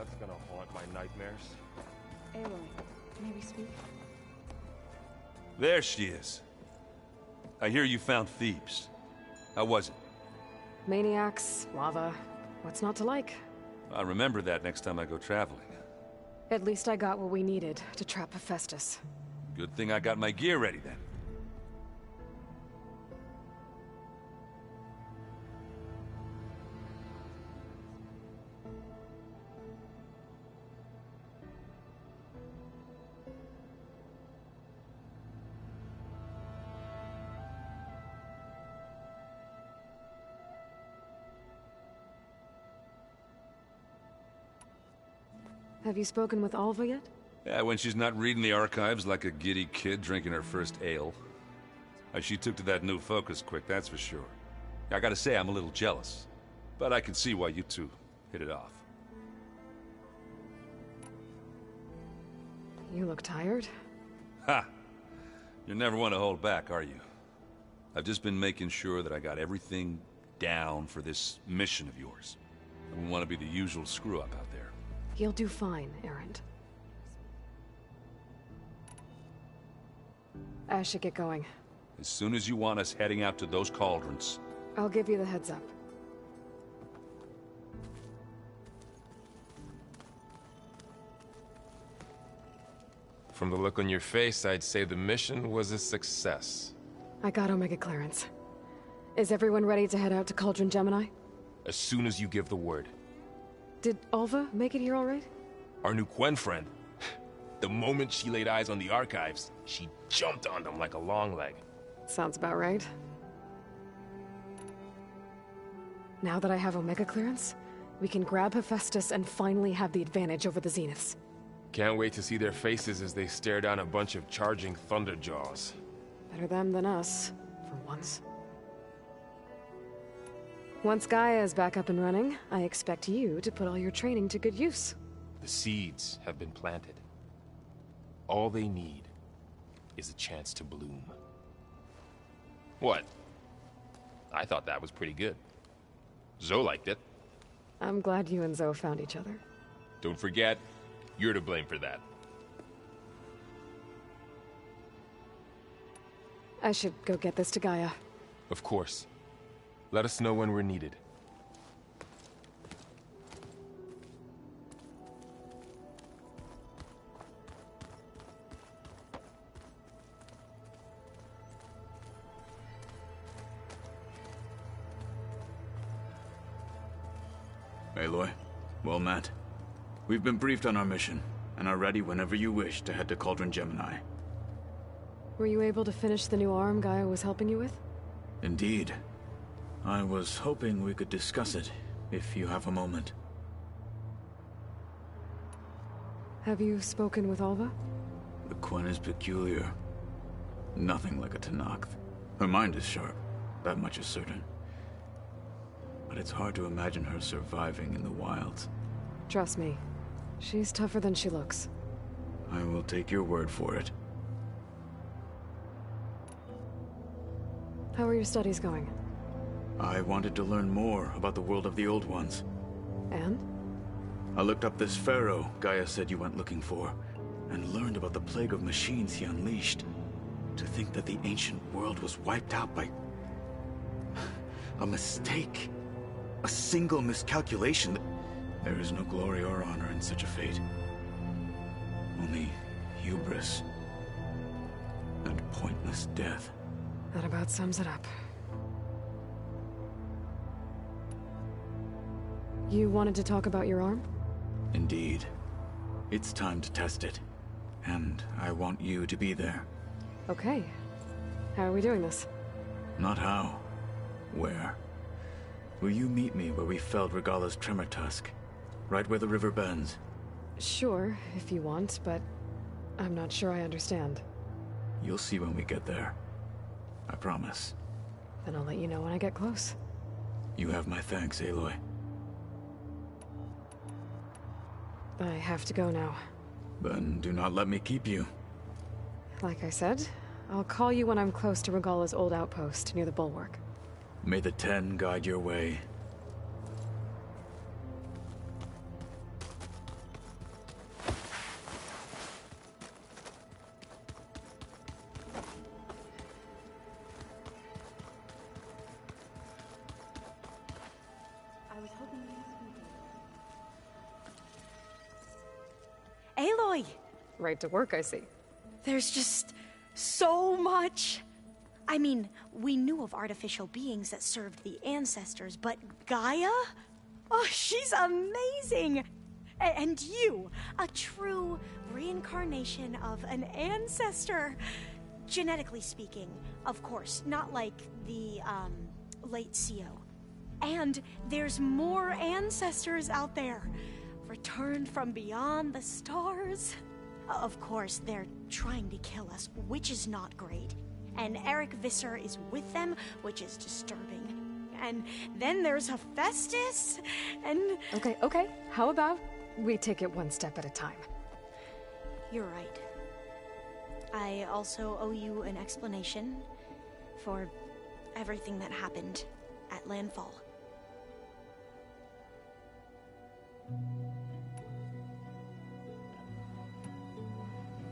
what's gonna haunt my nightmares? Aloy, may we speak? There she is. I hear you found Thebes. How was it? Maniacs, lava, what's not to like? I'll remember that next time I go traveling. At least I got what we needed to trap Hephaestus. Good thing I got my gear ready then. Have you spoken with Alva yet? Yeah, when she's not reading the archives like a giddy kid drinking her first ale. She took to that new focus quick, that's for sure. I gotta say, I'm a little jealous. But I can see why you two hit it off. You look tired. Ha! You never want to hold back, are you? I've just been making sure that I got everything down for this mission of yours. I don't want to be the usual screw-up out there. You'll do fine, Erend. I should get going. As soon as you want us heading out to those cauldrons. I'll give you the heads up. From the look on your face, I'd say the mission was a success. I got Omega clearance. Is everyone ready to head out to Cauldron Gemini? As soon as you give the word. Did Alva make it here all right? Our new Quen friend. The moment she laid eyes on the archives, she jumped on them like a long leg. Sounds about right. Now that I have Omega clearance, we can grab Hephaestus and finally have the advantage over the Zeniths. Can't wait to see their faces as they stare down a bunch of charging Thunderjaws. Better them than us, for once. Once Gaia is back up and running, I expect you to put all your training to good use. The seeds have been planted. All they need is a chance to bloom. What? I thought that was pretty good. Zoe liked it. I'm glad you and Zoe found each other. Don't forget, you're to blame for that. I should go get this to Gaia. Of course. Let us know when we're needed. Aloy, well met. We've been briefed on our mission, and are ready whenever you wish to head to Cauldron Gemini. Were you able to finish the new arm Gaia was helping you with? Indeed. I was hoping we could discuss it, if you have a moment. Have you spoken with Alva? The Quen is peculiar. Nothing like a Tenakth. Her mind is sharp, that much is certain. But it's hard to imagine her surviving in the wilds. Trust me, she's tougher than she looks. I will take your word for it. How are your studies going? I wanted to learn more about the world of the Old Ones. And? I looked up this pharaoh Gaia said you went looking for, and learned about the plague of machines he unleashed. To think that the ancient world was wiped out by a mistake. A single miscalculation. There is no glory or honor in such a fate. Only hubris and pointless death. That about sums it up. You wanted to talk about your arm? Indeed. It's time to test it. And I want you to be there. Okay. How are we doing this? Not how. Where? Will you meet me where we felled Regalla's Tremor Tusk? Right where the river bends? Sure, if you want, but I'm not sure I understand. You'll see when we get there. I promise. Then I'll let you know when I get close. You have my thanks, Aloy. I have to go now. Then do not let me keep you. Like I said, I'll call you when I'm close to Regalla's old outpost near the bulwark. May the Ten guide your way. Right to work, I see. There's just so much. I mean, we knew of artificial beings that served the ancestors, but Gaia? Oh, she's amazing! And you, a true reincarnation of an ancestor. Genetically speaking, of course, not like the, late CO. And there's more ancestors out there, returned from beyond the stars. Of course, they're trying to kill us, which is not great. And Eric Visser is with them, which is disturbing. And then there's Hephaestus, and... Okay. How about we take it one step at a time? You're right. I also owe you an explanation for everything that happened at Landfall.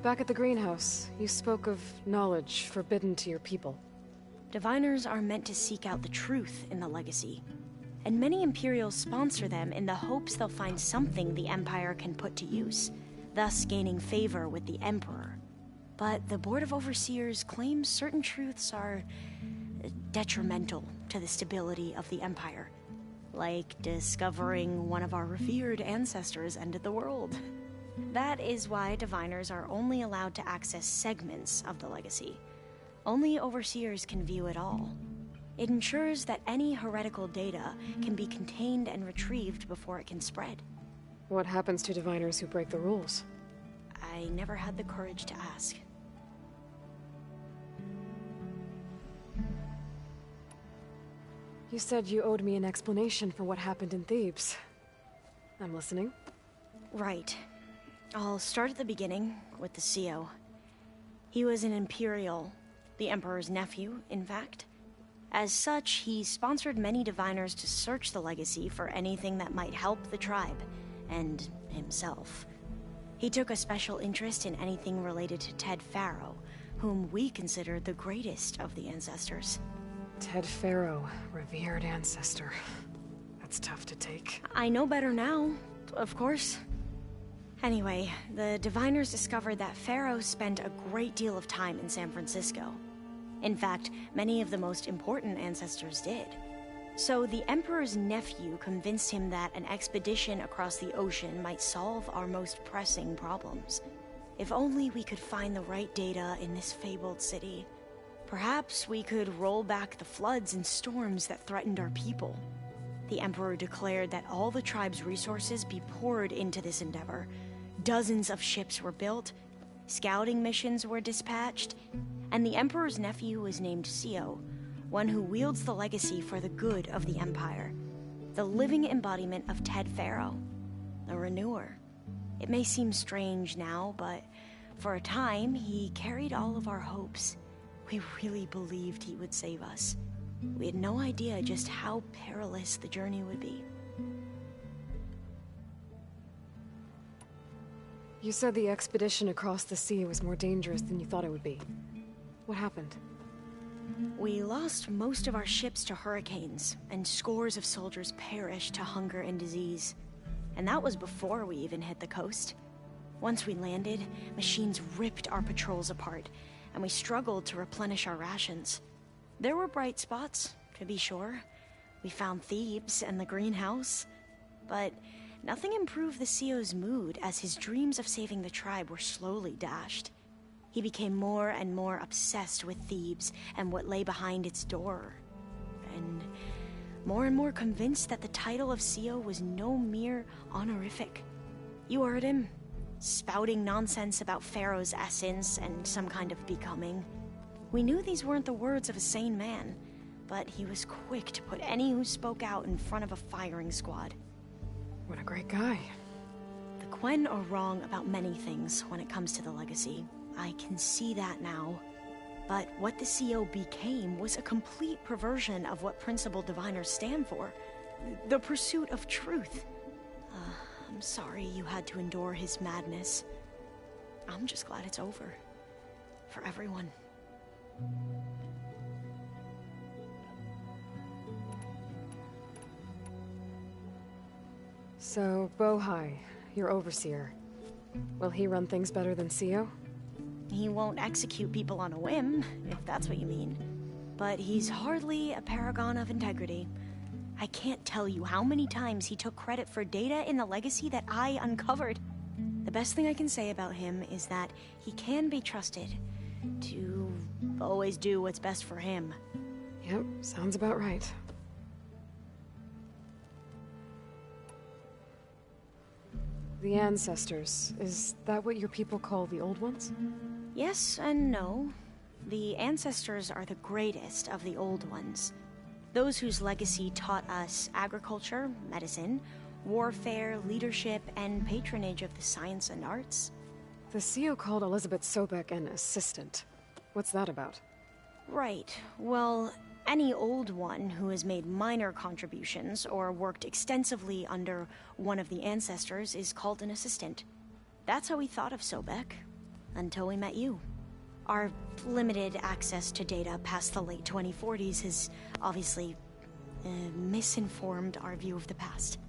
Back at the greenhouse, you spoke of knowledge forbidden to your people. Diviners are meant to seek out the truth in the Legacy, and many Imperials sponsor them in the hopes they'll find something the Empire can put to use, thus gaining favor with the Emperor. But the Board of Overseers claims certain truths are detrimental to the stability of the Empire, like discovering one of our revered ancestors ended the world. That is why Diviners are only allowed to access segments of the Legacy. Only Overseers can view it all. It ensures that any heretical data can be contained and retrieved before it can spread. What happens to Diviners who break the rules? I never had the courage to ask. You said you owed me an explanation for what happened in Thebes. I'm listening. Right. I'll start at the beginning, with the CO. He was an Imperial, the Emperor's nephew, in fact. As such, he sponsored many Diviners to search the Legacy for anything that might help the tribe, and himself. He took a special interest in anything related to Ted Faro, whom we consider the greatest of the ancestors. Ted Faro, revered ancestor. That's tough to take. I know better now, of course. Anyway, the Diviners discovered that Faro spent a great deal of time in San Francisco. In fact, many of the most important ancestors did. So the Emperor's nephew convinced him that an expedition across the ocean might solve our most pressing problems. If only we could find the right data in this fabled city. Perhaps we could roll back the floods and storms that threatened our people. The Emperor declared that all the tribe's resources be poured into this endeavor. Dozens of ships were built, scouting missions were dispatched, and the Emperor's nephew was named CO, one who wields the Legacy for the good of the Empire. The living embodiment of Ted Faro, the Renewer. It may seem strange now, but for a time, he carried all of our hopes. We really believed he would save us. We had no idea just how perilous the journey would be. You said the expedition across the sea was more dangerous than you thought it would be. What happened? We lost most of our ships to hurricanes, and scores of soldiers perished to hunger and disease. And that was before we even hit the coast. Once we landed, machines ripped our patrols apart, and we struggled to replenish our rations. There were bright spots, to be sure. We found Thebes and the greenhouse, but nothing improved the CO's mood as his dreams of saving the tribe were slowly dashed. He became more and more obsessed with Thebes and what lay behind its door, and more convinced that the title of CO was no mere honorific. You heard him, spouting nonsense about Pharaoh's essence and some kind of becoming. We knew these weren't the words of a sane man, but he was quick to put any who spoke out in front of a firing squad. What a great guy. The Quen are wrong about many things when it comes to the Legacy. I can see that now. But what the CO became was a complete perversion of what Principal Diviners stand for. The pursuit of truth. I'm sorry you had to endure his madness. I'm just glad it's over. For everyone. So, Bohai, your overseer. Will he run things better than Sio? He won't execute people on a whim, if that's what you mean. But he's hardly a paragon of integrity. I can't tell you how many times he took credit for data in the legacy that I uncovered. The best thing I can say about him is that he can be trusted to always do what's best for him. Yep, sounds about right. The Ancestors, is that what your people call the Old Ones? Yes and no. The Ancestors are the greatest of the Old Ones. Those whose legacy taught us agriculture, medicine, warfare, leadership, and patronage of the science and arts. The CEO called Elizabeth Sobek an assistant. What's that about? Right. Well, any Old One who has made minor contributions or worked extensively under one of the Ancestors is called an assistant. That's how we thought of Sobek, until we met you. Our limited access to data past the late 2040s has obviously misinformed our view of the past.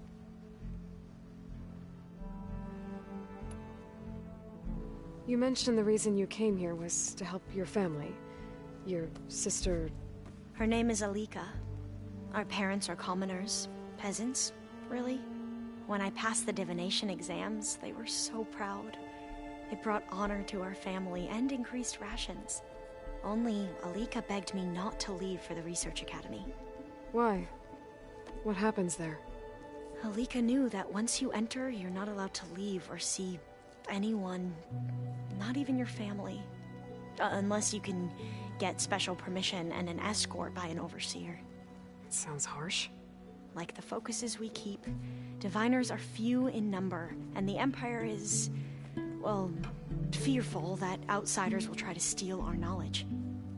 You mentioned the reason you came here was to help your family. Your sister... Her name is Alika. Our parents are commoners. Peasants, really. When I passed the divination exams, they were so proud. It brought honor to our family and increased rations. Only Alika begged me not to leave for the research academy. Why? What happens there? Alika knew that once you enter, you're not allowed to leave or see anyone, not even your family. Unless you can get special permission and an escort by an overseer. It sounds harsh. Like the focuses we keep, diviners are few in number, and the Empire is, well, fearful that outsiders will try to steal our knowledge.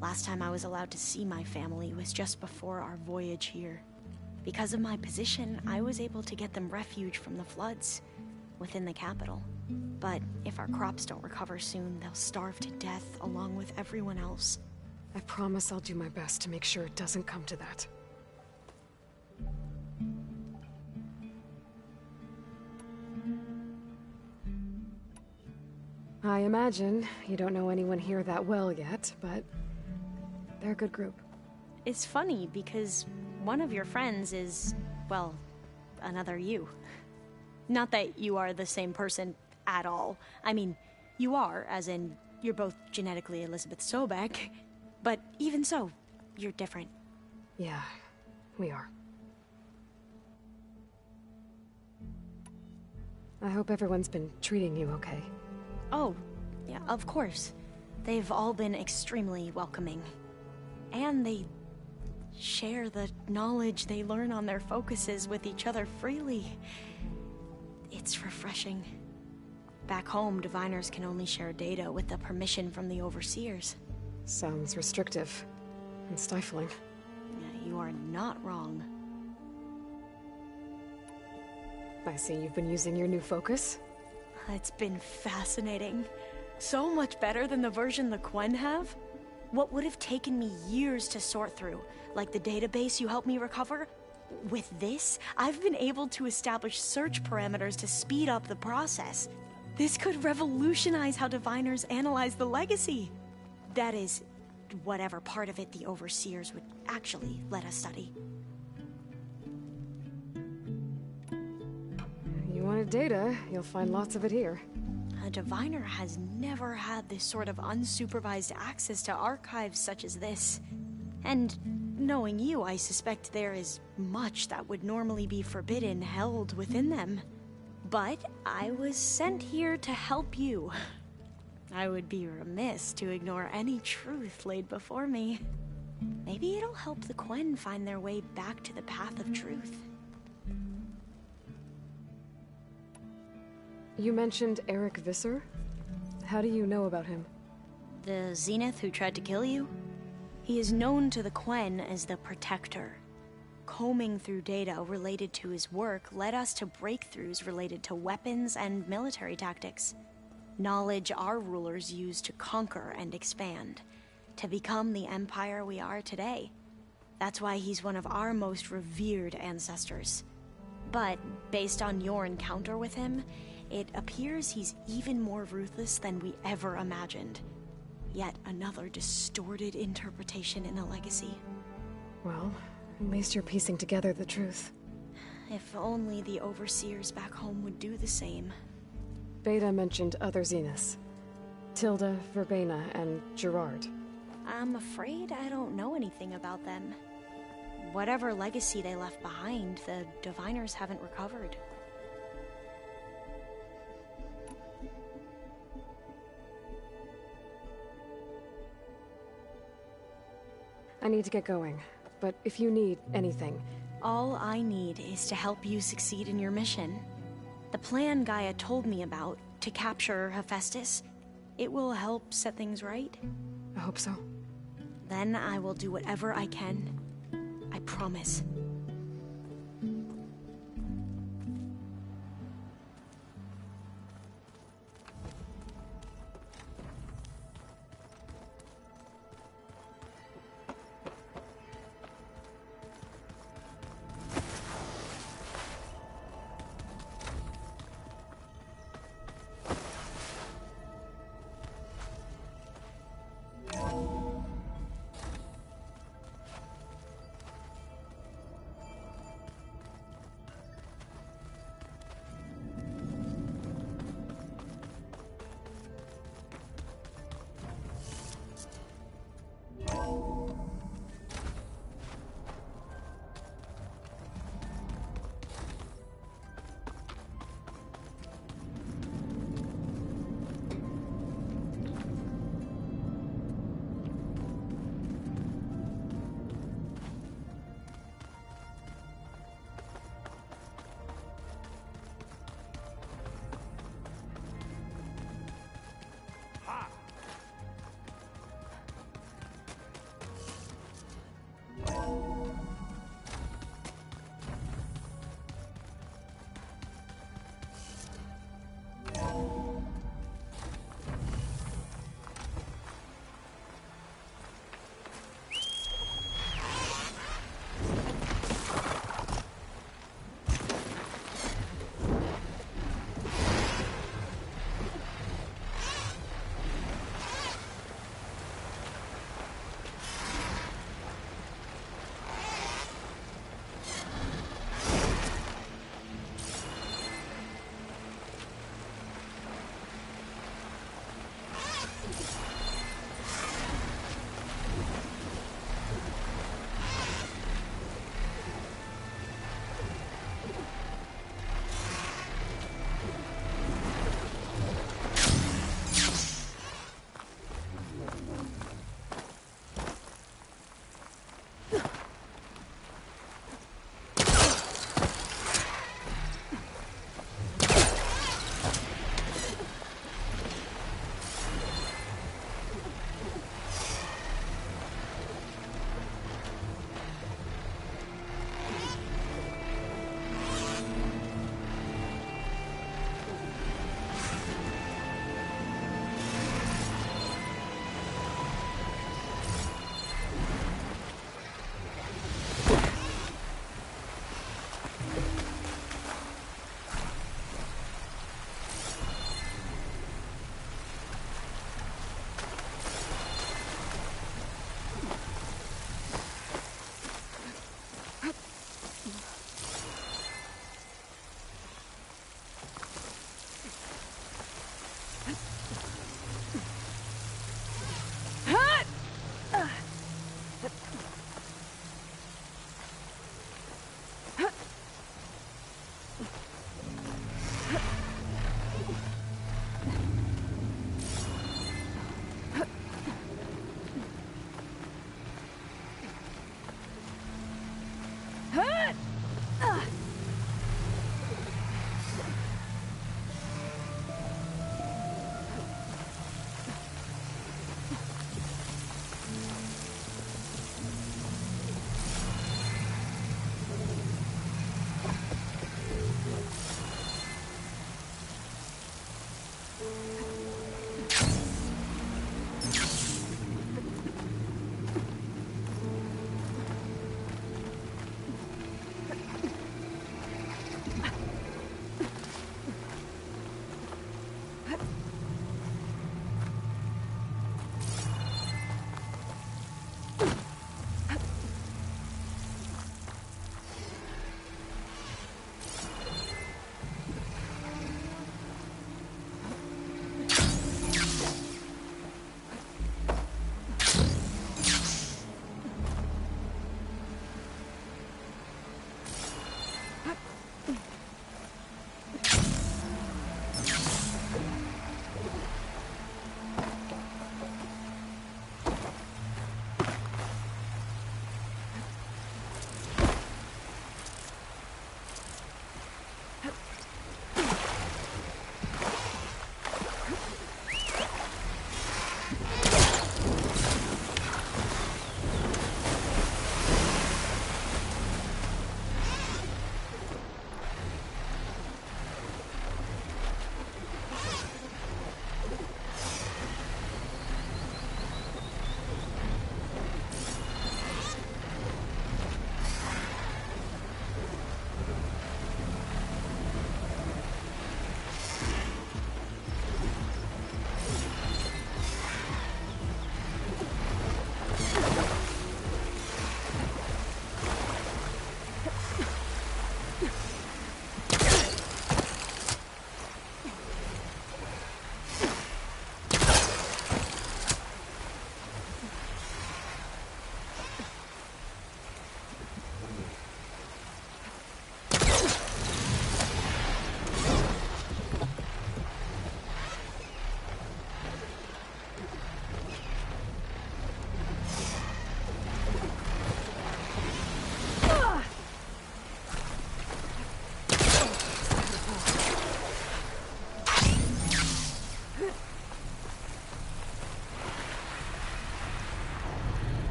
Last time I was allowed to see my family was just before our voyage here. Because of my position, I was able to get them refuge from the floods within the capital. But if our crops don't recover soon, they'll starve to death along with everyone else. I promise I'll do my best to make sure it doesn't come to that. I imagine you don't know anyone here that well yet, but they're a good group. It's funny because one of your friends is, well, another you. Not that you are the same person at all. I mean, you are, as in, you're both genetically Elizabeth Sobek, but even so, you're different. Yeah, we are. I hope everyone's been treating you okay. Oh, yeah, of course. They've all been extremely welcoming. And they share the knowledge they learn on their focuses with each other freely. It's refreshing. Back home, diviners can only share data with the permission from the overseers. Sounds restrictive and stifling. Yeah, you are not wrong. I see you've been using your new focus. It's been fascinating. So much better than the version the Quen have. What would have taken me years to sort through, like the database you helped me recover, with this, I've been able to establish search parameters to speed up the process. This could revolutionize how diviners analyze the legacy. That is, whatever part of it the overseers would actually let us study. You wanted data, you'll find lots of it here. A diviner has never had this sort of unsupervised access to archives such as this. And knowing you, I suspect there is much that would normally be forbidden held within them. But I was sent here to help you. I would be remiss to ignore any truth laid before me. Maybe it'll help the Quen find their way back to the path of truth. You mentioned Eric Visser? How do you know about him? The Zenith who tried to kill you? He is known to the Quen as the Protector. Combing through data related to his work led us to breakthroughs related to weapons and military tactics. Knowledge our rulers used to conquer and expand, to become the empire we are today. That's why he's one of our most revered ancestors. But based on your encounter with him, It appears he's even more ruthless than we ever imagined. Yet another distorted interpretation in a legacy. Well, at least you're piecing together the truth. If only the overseers back home would do the same. Beta mentioned other Zeniths. Tilda, Verbena, and Gerard. I'm afraid I don't know anything about them. Whatever legacy they left behind, the Diviners haven't recovered. I need to get going, but if you need anything... All I need is to help you succeed in your mission. The plan Gaia told me about, to capture Hephaestus, it will help set things right. I hope so. Then I will do whatever I can. I promise.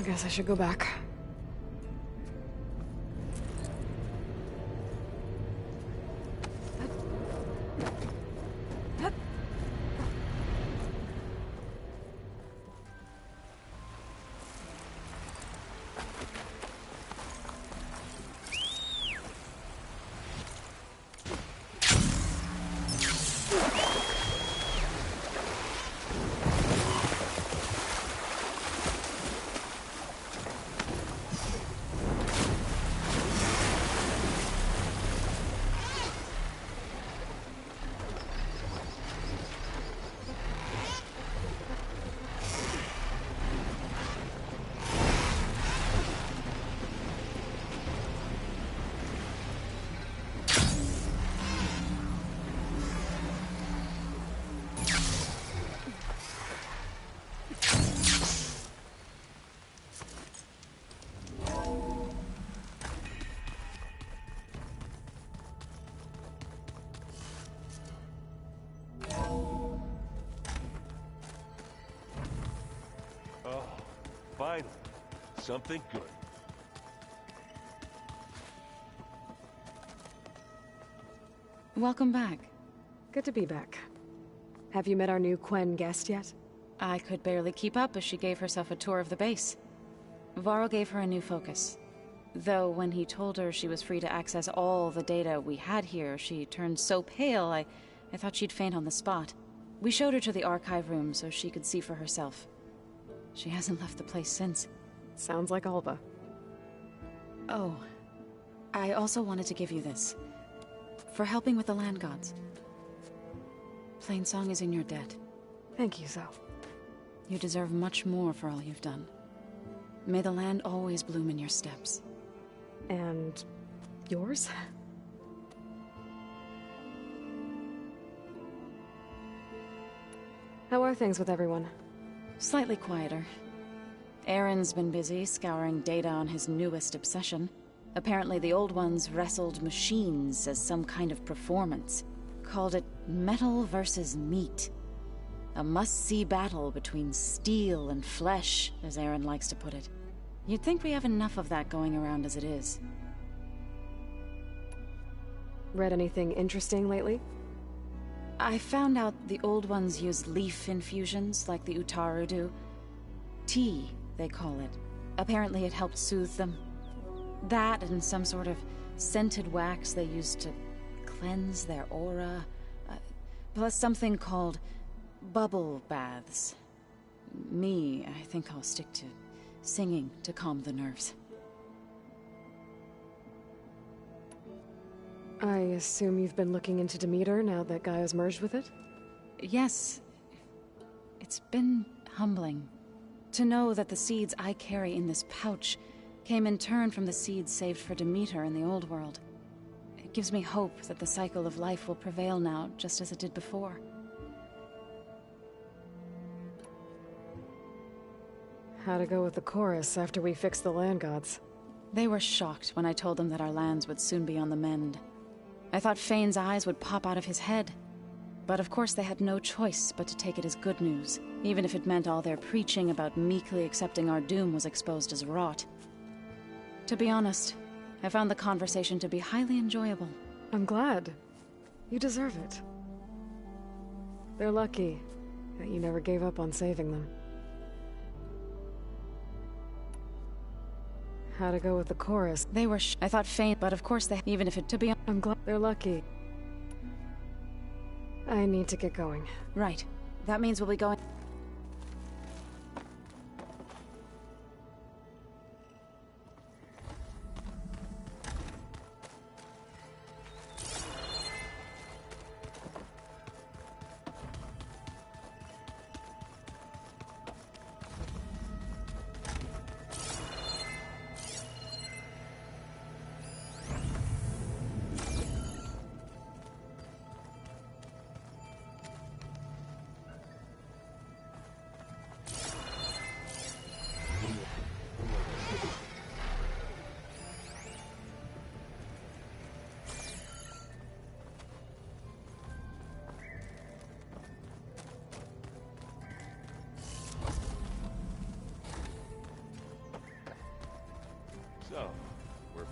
guess I should go back. Finally, something good. Welcome back. Good to be back. Have you met our new Quen guest yet? I could barely keep up as she gave herself a tour of the base. Varl gave her a new focus. Though when he told her she was free to access all the data we had here, she turned so pale I thought she'd faint on the spot. We showed her to the archive room so she could see for herself. She hasn't left the place since. Sounds like Alba. Oh, I also wanted to give you this. For helping with the land gods. Plainsong is in your debt. Thank you, Zoe. You deserve much more for all you've done. May the land always bloom in your steps. And yours? How are things with everyone? Slightly quieter. Aaron's been busy scouring data on his newest obsession. Apparently the old ones wrestled machines as some kind of performance. Called it metal versus meat. A must-see battle between steel and flesh, as Aaron likes to put it. You'd think we have enough of that going around as it is. Read anything interesting lately? I found out the old ones use leaf infusions like the Utaru do. Tea, they call it. Apparently it helped soothe them. That and some sort of scented wax they used to cleanse their aura. Plus something called bubble baths. Me, I think I'll stick to singing to calm the nerves. I assume you've been looking into Demeter now that Gaia's merged with it? Yes. It's been humbling. To know that the seeds I carry in this pouch came in turn from the seeds saved for Demeter in the old world. It gives me hope that the cycle of life will prevail now, just as it did before. How to go with the chorus after we fix the land gods? They were shocked when I told them that our lands would soon be on the mend. I thought Fane's eyes would pop out of his head. But of course they had no choice but to take it as good news, even if it meant all their preaching about meekly accepting our doom was exposed as rot. To be honest, I found the conversation to be highly enjoyable. I'm glad. You deserve it. They're lucky that you never gave up on saving them. How to go with the chorus? They were I thought Fane, but of course they even if it to be I'm glad they're lucky. I need to get going. Right. That means we'll be going.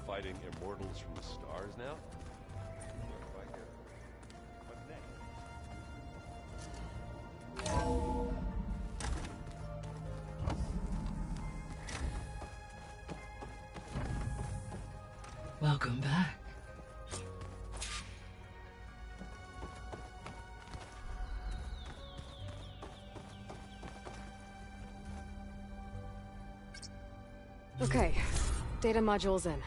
fighting immortals from the stars now? What next? Welcome back. Okay, data module's in.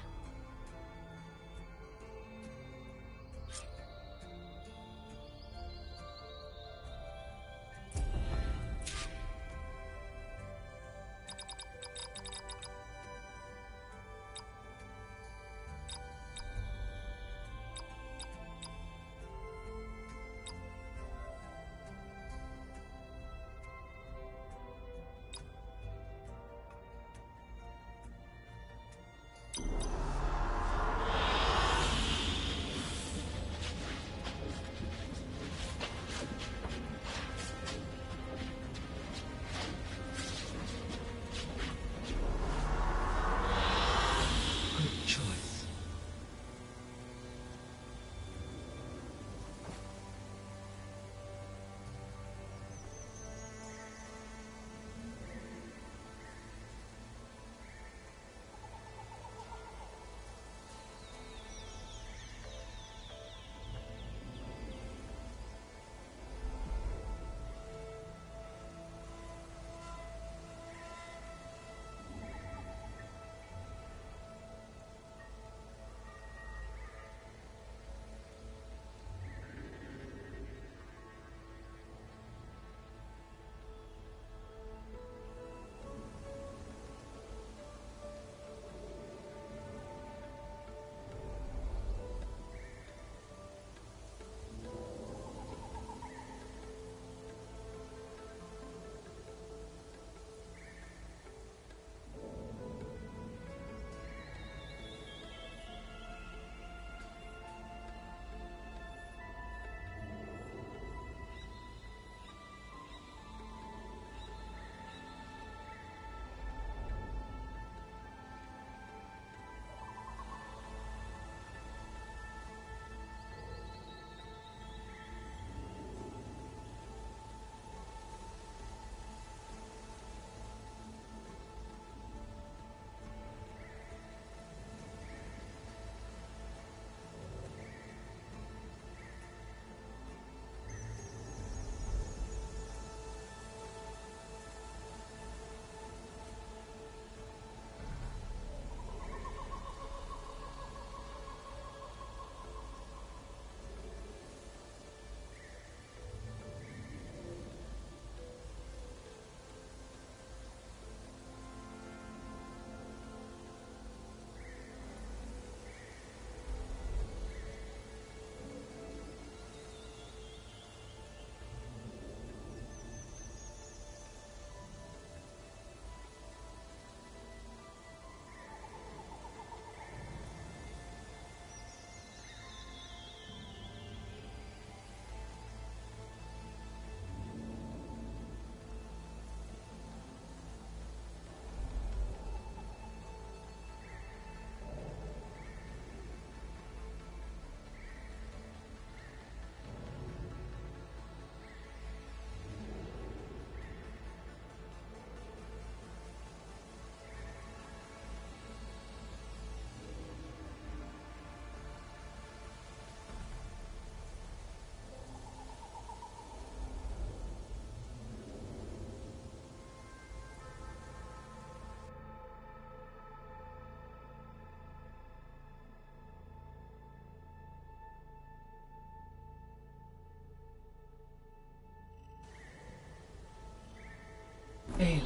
Aloy,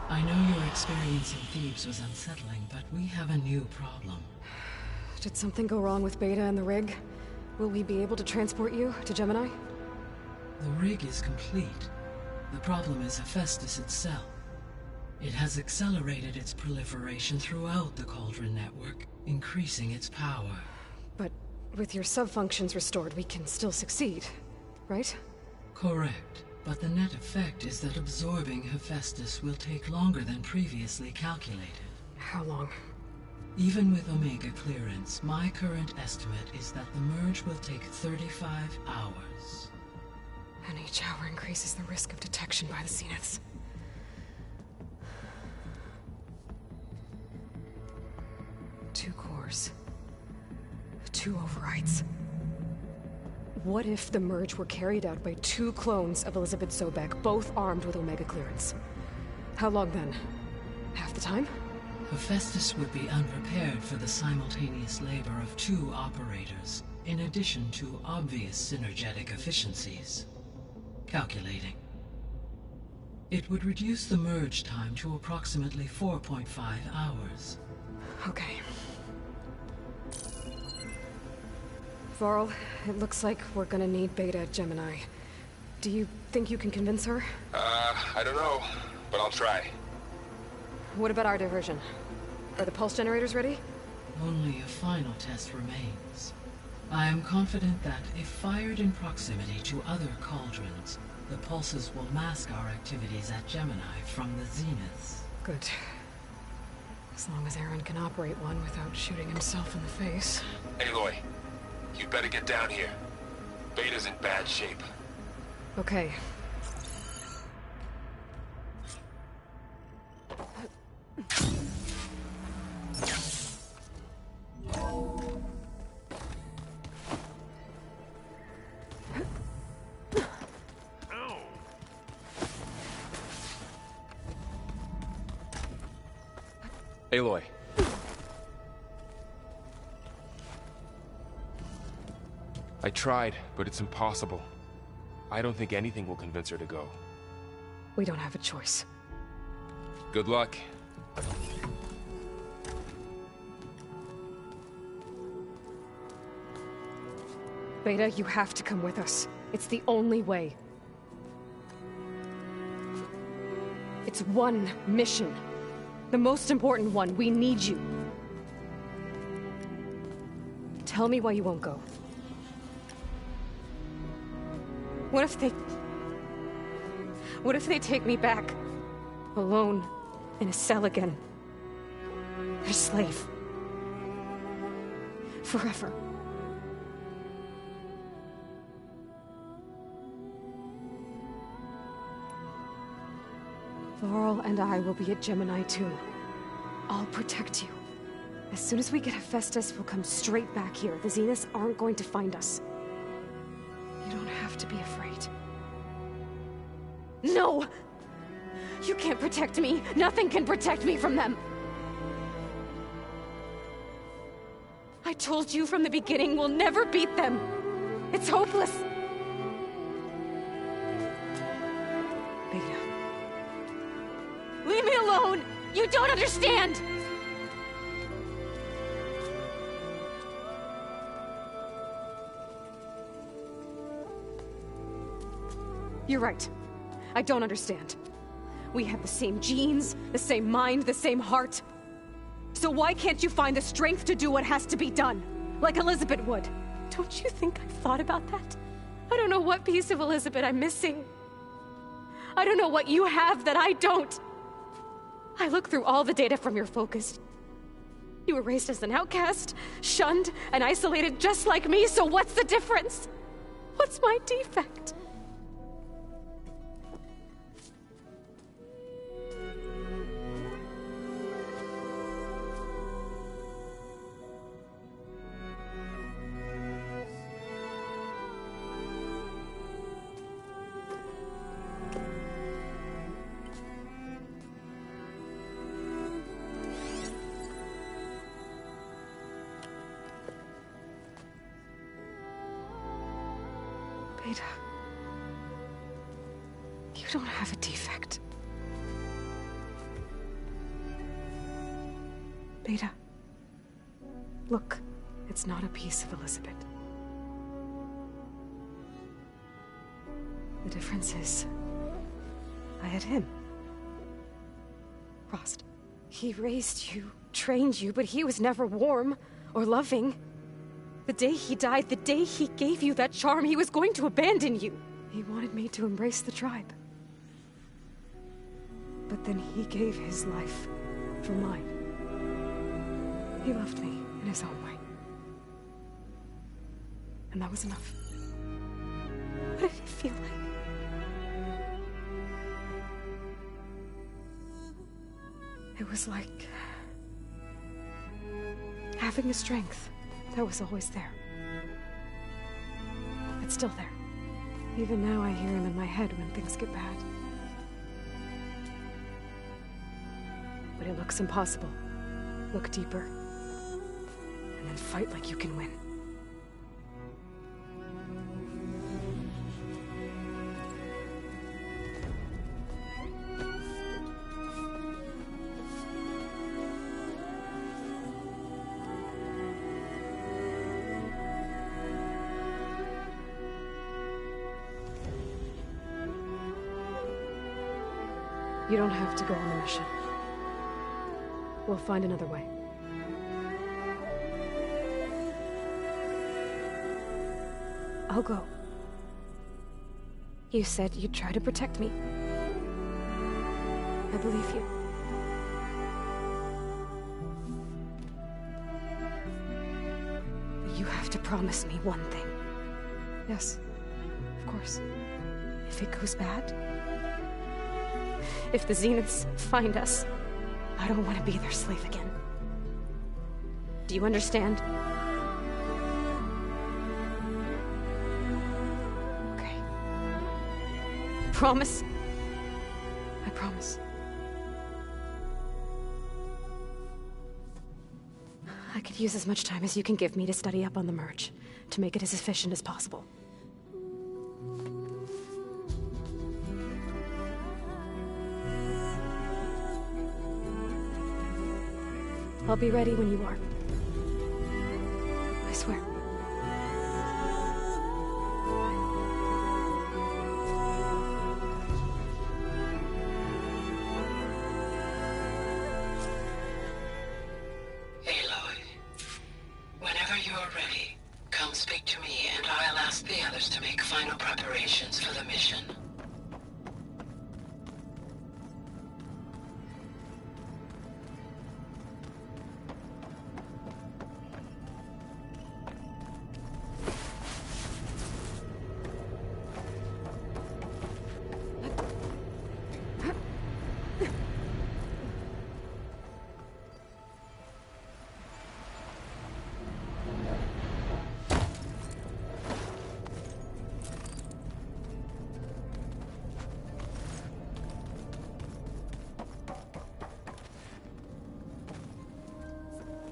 I know your experience in Thebes was unsettling, but we have a new problem. Did something go wrong with Beta and the rig? Will we be able to transport you to Gemini? The rig is complete. The problem is Hephaestus itself. It has accelerated its proliferation throughout the Cauldron network, increasing its power. But with your sub-functions restored, we can still succeed, right? Correct. But the net effect is that absorbing Hephaestus will take longer than previously calculated. How long? Even with Omega clearance, my current estimate is that the merge will take 35 hours. And each hour increases the risk of detection by the Zeniths. Two cores. Two overrides. What if the merge were carried out by two clones of Elizabeth Sobek, both armed with Omega clearance? How long then? Half the time? Hephaestus would be unprepared for the simultaneous labor of two operators, in addition to obvious synergetic efficiencies. Calculating. It would reduce the merge time to approximately 4.5 hours. Okay. Varl, it looks like we're gonna need Beta at Gemini. Do you think you can convince her? I don't know, but I'll try. What about our diversion? Are the pulse generators ready? Only a final test remains. I am confident that if fired in proximity to other cauldrons, the pulses will mask our activities at Gemini from the Zeniths. Good. As long as Aaron can operate one without shooting himself in the face. Aloy, you better get down here. Beta's in bad shape. Okay. Aloy. I tried, but it's impossible. I don't think anything will convince her to go. We don't have a choice. Good luck. Beta, you have to come with us. It's the only way. It's one mission. The most important one. We need you. Tell me why you won't go. What if they take me back? Alone, in a cell again. Their slave. Forever. Varl and I will be at Gemini too. I'll protect you. As soon as we get Hephaestus, we'll come straight back here. The Zeniths aren't going to find us. You don't have to be afraid. No! You can't protect me. Nothing can protect me from them. I told you from the beginning, we'll never beat them. It's hopeless. Beta. Leave me alone! You don't understand! You're right. I don't understand. We have the same genes, the same mind, the same heart. So why can't you find the strength to do what has to be done? Like Elizabeth would. Don't you think I've thought about that? I don't know what piece of Elizabeth I'm missing. I don't know what you have that I don't. I look through all the data from your focus. You were raised as an outcast, shunned, and isolated just like me, so what's the difference? What's my defect? Beta, you don't have a defect. Beta, look, it's not a piece of Elizabeth. The difference is, I had him. Rost. He raised you, trained you, but he was never warm or loving. The day he died, the day he gave you that charm, he was going to abandon you. He wanted me to embrace the tribe. But then he gave his life for mine. He loved me in his own way. And that was enough. What did it feel like? It was like having a strength that was always there. It's still there. Even now I hear him in my head when things get bad. But it looks impossible. Look deeper. And then fight like you can win. You don't have to go on the mission. We'll find another way. I'll go. You said you'd try to protect me. I believe you. But you have to promise me one thing. Yes, of course. If it goes bad, if the Zeniths find us, I don't want to be their slave again. Do you understand? Okay. Promise? I promise. I could use as much time as you can give me to study up on the merge, to make it as efficient as possible. I'll be ready when you are. I swear. Aloy, whenever you're ready, come speak to me and I'll ask the others to make final preparations for the mission.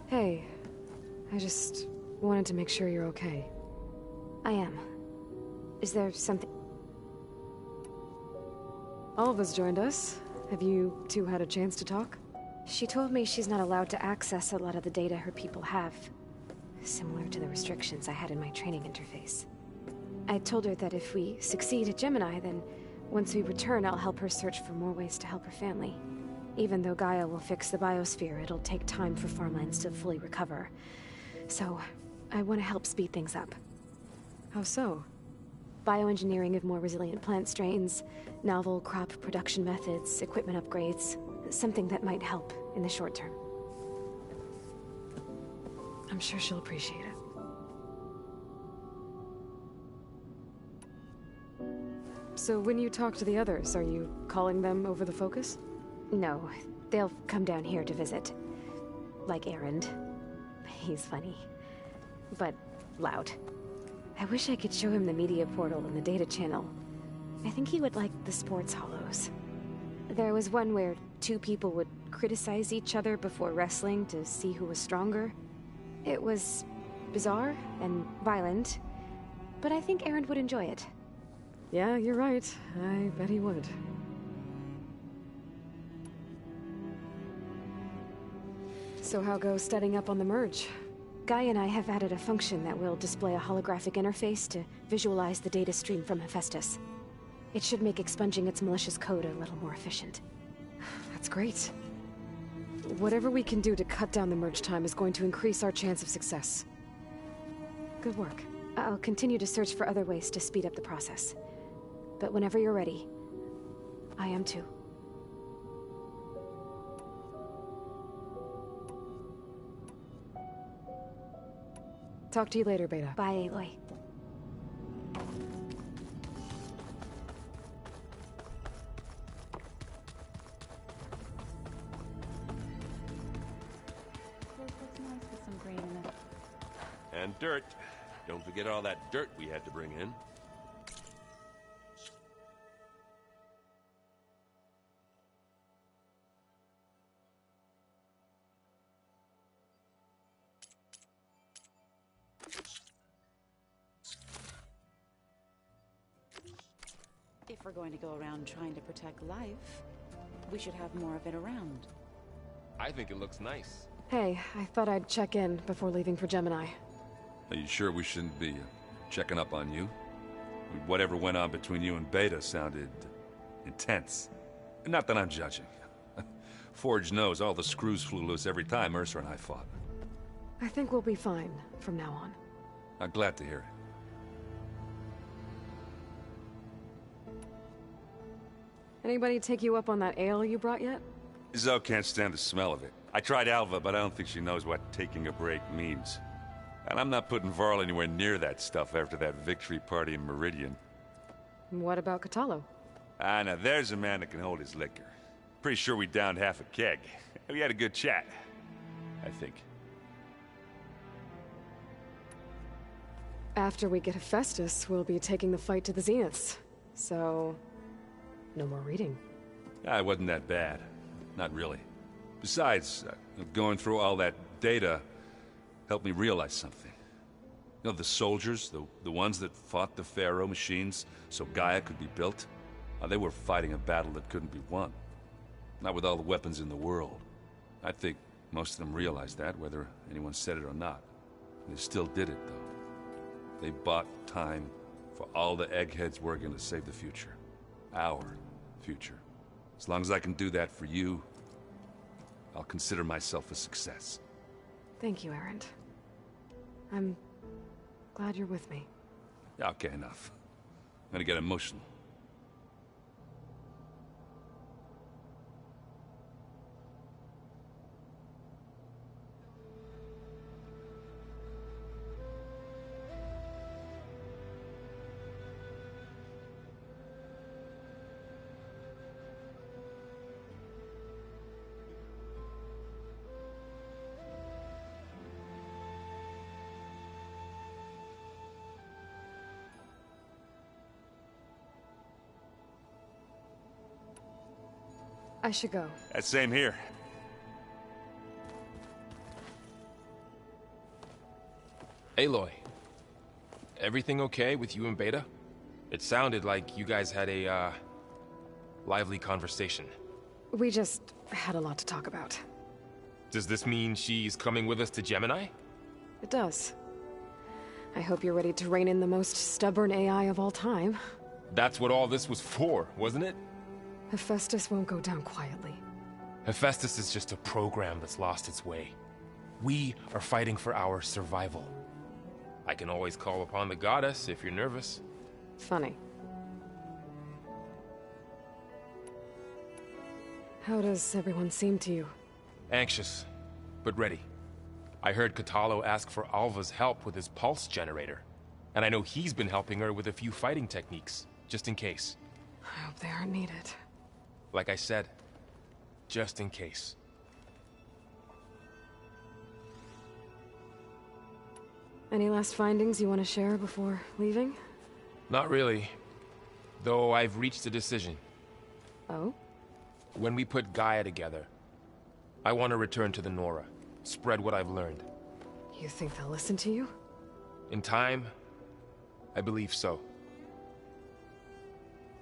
Hey, I just wanted to make sure you're okay. I am. Is there something... Alva's joined us. Have you two had a chance to talk? She told me she's not allowed to access a lot of the data her people have. Similar to the restrictions I had in my training interface. I told her that if we succeed at Gemini, then once we return, I'll help her search for more ways to help her family. Even though Gaia will fix the biosphere, it'll take time for farmlands to fully recover. So, I want to help speed things up. How so? Bioengineering of more resilient plant strains, novel crop production methods, equipment upgrades. Something that might help in the short term. I'm sure she'll appreciate it. So when you talk to the others, are you calling them over the Focus? No, they'll come down here to visit. Like Erend. He's funny. But loud. I wish I could show him the media portal and the data channel. I think he would like the sports hollows. There was one where two people would criticize each other before wrestling to see who was stronger. It was bizarre and violent, but I think Erend would enjoy it. Yeah, you're right. I bet he would. So how goes studying up on the merge? Guy and I have added a function that will display a holographic interface to visualize the data stream from Hephaestus. It should make expunging its malicious code a little more efficient. That's great. Whatever we can do to cut down the merge time is going to increase our chance of success. Good work. I'll continue to search for other ways to speed up the process. But whenever you're ready, I am too. Talk to you later, Beta. Bye, Aloy. Some green in it. And dirt. Don't forget all that dirt we had to bring in. If we're going to go around trying to protect life, we should have more of it around. I think it looks nice. Hey, I thought I'd check in before leaving for Gemini. Are you sure we shouldn't be checking up on you? Whatever went on between you and Beta sounded intense. Not that I'm judging. Forge knows all the screws flew loose every time Mercer and I fought. I think we'll be fine from now on. I'm glad to hear it. Anybody take you up on that ale you brought yet? Zoe can't stand the smell of it. I tried Alva, but I don't think she knows what taking a break means. And I'm not putting Varl anywhere near that stuff after that victory party in Meridian. What about Kotallo? Ah, now there's a man that can hold his liquor. Pretty sure we downed half a keg. We had a good chat, I think. After we get Hephaestus, we'll be taking the fight to the Zeniths. So, no more reading. Ah, it wasn't that bad. Not really. Besides, going through all that data helped me realize something. You know, the soldiers, the ones that fought the Pharaoh machines so Gaia could be built, they were fighting a battle that couldn't be won. Not with all the weapons in the world. I think most of them realized that, whether anyone said it or not. And they still did it, though. They bought time for all the eggheads working to save the future. Our future. As long as I can do that for you, I'll consider myself a success. Thank you, Erend. I'm glad you're with me. Okay, enough. I'm gonna get emotional. I should go. Same here. Aloy, everything okay with you and Beta? It sounded like you guys had a, lively conversation. We just had a lot to talk about. Does this mean she's coming with us to Gemini? It does. I hope you're ready to rein in the most stubborn AI of all time. That's what all this was for, wasn't it? Hephaestus won't go down quietly. Hephaestus is just a program that's lost its way. We are fighting for our survival. I can always call upon the goddess if you're nervous. Funny. How does everyone seem to you? Anxious, but ready. I heard Kotallo ask for Alva's help with his pulse generator. And I know he's been helping her with a few fighting techniques, just in case. I hope they aren't needed. Like I said, just in case. Any last findings you want to share before leaving? Not really. Though I've reached a decision. Oh? When we put Gaia together, I want to return to the Nora. Spread what I've learned. You think they'll listen to you? In time, I believe so.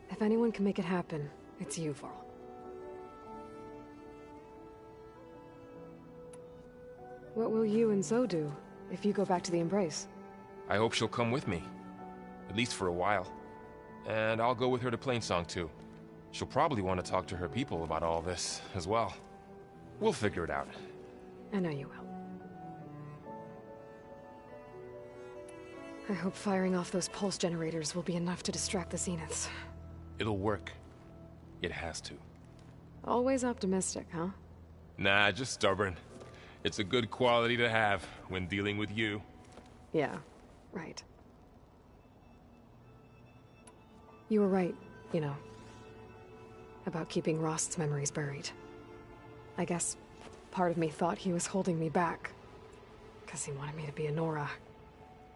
If anyone can make it happen, it's you, Varl. What will you and Zoe do if you go back to the Embrace? I hope she'll come with me. At least for a while. And I'll go with her to Plainsong too. She'll probably want to talk to her people about all this as well. We'll figure it out. I know you will. I hope firing off those pulse generators will be enough to distract the Zeniths. It'll work. It has to. Always optimistic, huh? Nah, just stubborn. It's a good quality to have when dealing with you. Yeah, right. You were right, you know, about keeping Rost's memories buried. I guess part of me thought he was holding me back, because he wanted me to be a Nora.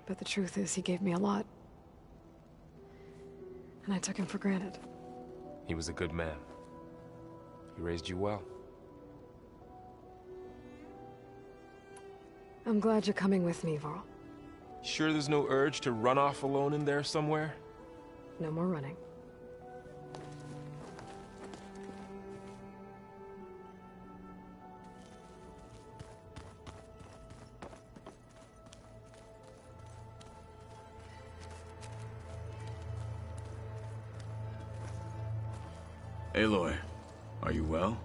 But the truth is, he gave me a lot. And I took him for granted. He was a good man. He raised you well. I'm glad you're coming with me, Varl. Sure there's no urge to run off alone in there somewhere? No more running. Aloy, are you well?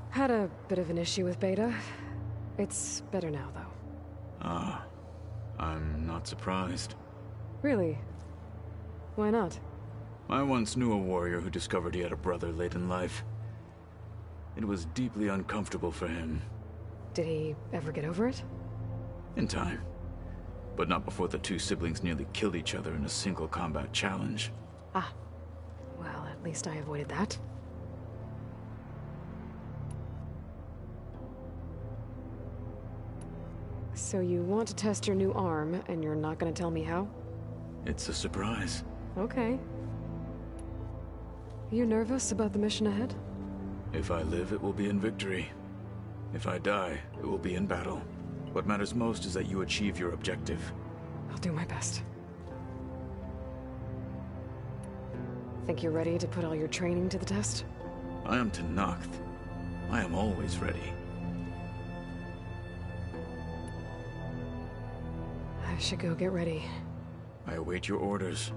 Had a bit of an issue with Beta. It's better now, though. Ah, I'm not surprised. Really? Why not? I once knew a warrior who discovered he had a brother late in life. It was deeply uncomfortable for him. Did he ever get over it? In time. But not before the two siblings nearly killed each other in a single combat challenge. Ah. Well, at least I avoided that. So you want to test your new arm, and you're not gonna tell me how? It's a surprise. Okay. You nervous about the mission ahead? If I live, it will be in victory. If I die, it will be in battle. What matters most is that you achieve your objective. I'll do my best. Think you're ready to put all your training to the test? I am Tenakth. I am always ready. I should go get ready. I await your orders.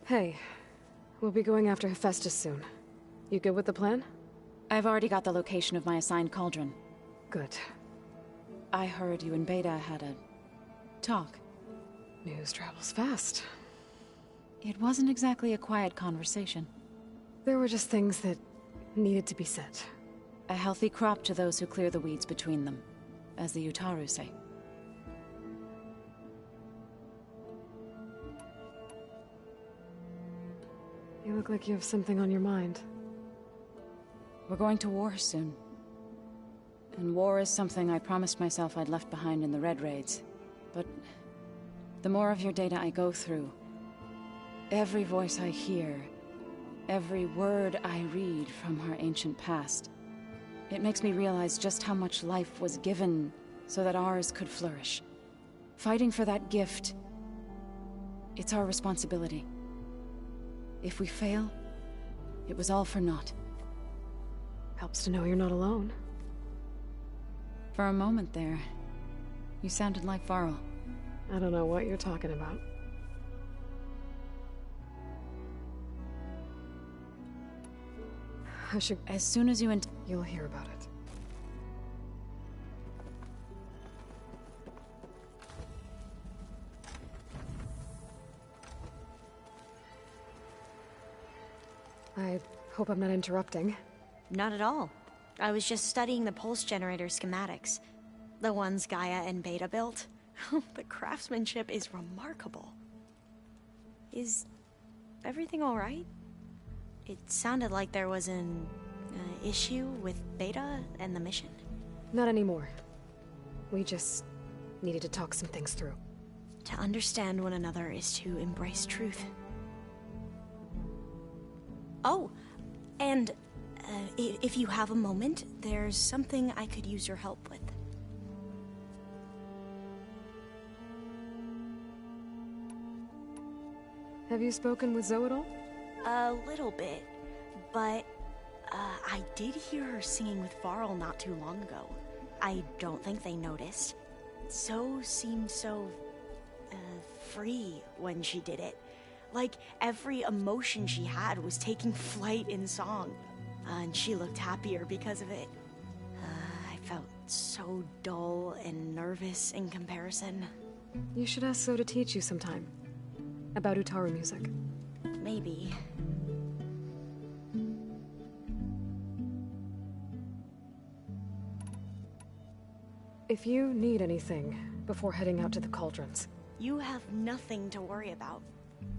Hey, we'll be going after Hephaestus soon. You good with the plan? I've already got the location of my assigned cauldron. Good. I heard you and Beta had a talk. News travels fast. It wasn't exactly a quiet conversation. There were just things that needed to be said. A healthy crop to those who clear the weeds between them, as the Utaru say. You look like you have something on your mind. We're going to war soon. And war is something I promised myself I'd left behind in the Red Raids. But the more of your data I go through, every voice I hear, every word I read from our ancient past, it makes me realize just how much life was given so that ours could flourish. Fighting for that gift, it's our responsibility. If we fail, it was all for naught. Helps to know you're not alone. For a moment there, you sounded like Varl. I don't know what you're talking about. I should... As soon as you You'll hear about it. I hope I'm not interrupting. Not at all. I was just studying the pulse generator schematics. The ones Gaia and Beta built. The craftsmanship is remarkable. Is everything alright? It sounded like there was an issue with Beta and the mission. Not anymore. We just needed to talk some things through. To understand one another is to embrace truth. Oh, and if you have a moment, there's something I could use your help with. Have you spoken with Zoe at all? A little bit, but I did hear her singing with Varl not too long ago. I don't think they noticed. Zoe seemed so free when she did it. Like every emotion she had was taking flight in song. and she looked happier because of it. I felt so dull and nervous in comparison. You should ask So to teach you sometime. About Utaru music. Maybe. If you need anything before heading out to the cauldrons. You have nothing to worry about.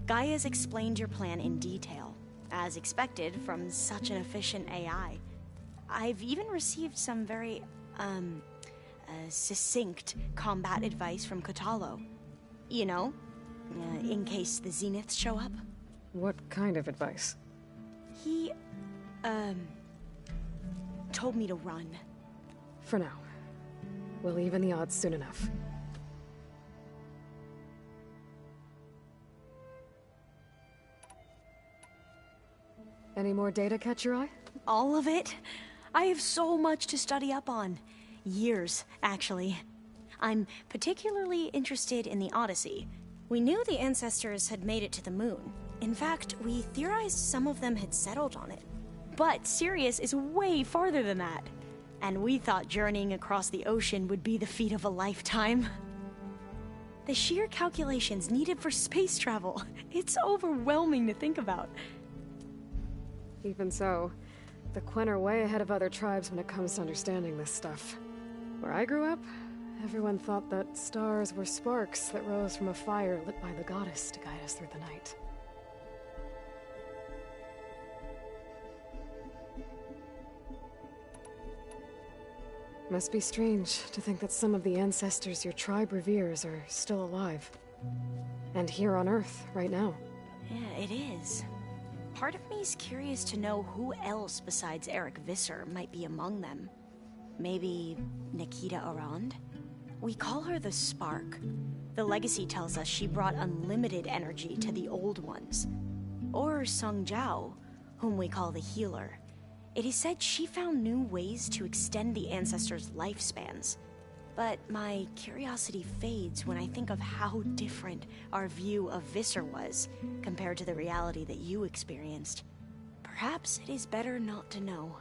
Gaia's explained your plan in detail, as expected from such an efficient AI. I've even received some very, succinct combat advice from Kotallo. You know, in case the Zeniths show up. What kind of advice? He, told me to run. For now. We'll even the odds soon enough. Any more data catch your eye? All of it? I have so much to study up on. Years, actually. I'm particularly interested in the Odyssey. We knew the ancestors had made it to the moon. In fact, we theorized some of them had settled on it. But Sirius is way farther than that. And we thought journeying across the ocean would be the feat of a lifetime. The sheer calculations needed for space travel, it's overwhelming to think about. Even so, the Quen are way ahead of other tribes when it comes to understanding this stuff. Where I grew up, everyone thought that stars were sparks that rose from a fire lit by the goddess to guide us through the night. Must be strange to think that some of the ancestors your tribe reveres are still alive. And here on Earth, right now. Yeah, it is. Part of me is curious to know who else besides Eric Visser might be among them. Maybe Nikita Arand? We call her the Spark. The legacy tells us she brought unlimited energy to the Old Ones. Or Sung Jiao, whom we call the Healer. It is said she found new ways to extend the ancestors' lifespans. But my curiosity fades when I think of how different our view of Visser was compared to the reality that you experienced. Perhaps it is better not to know.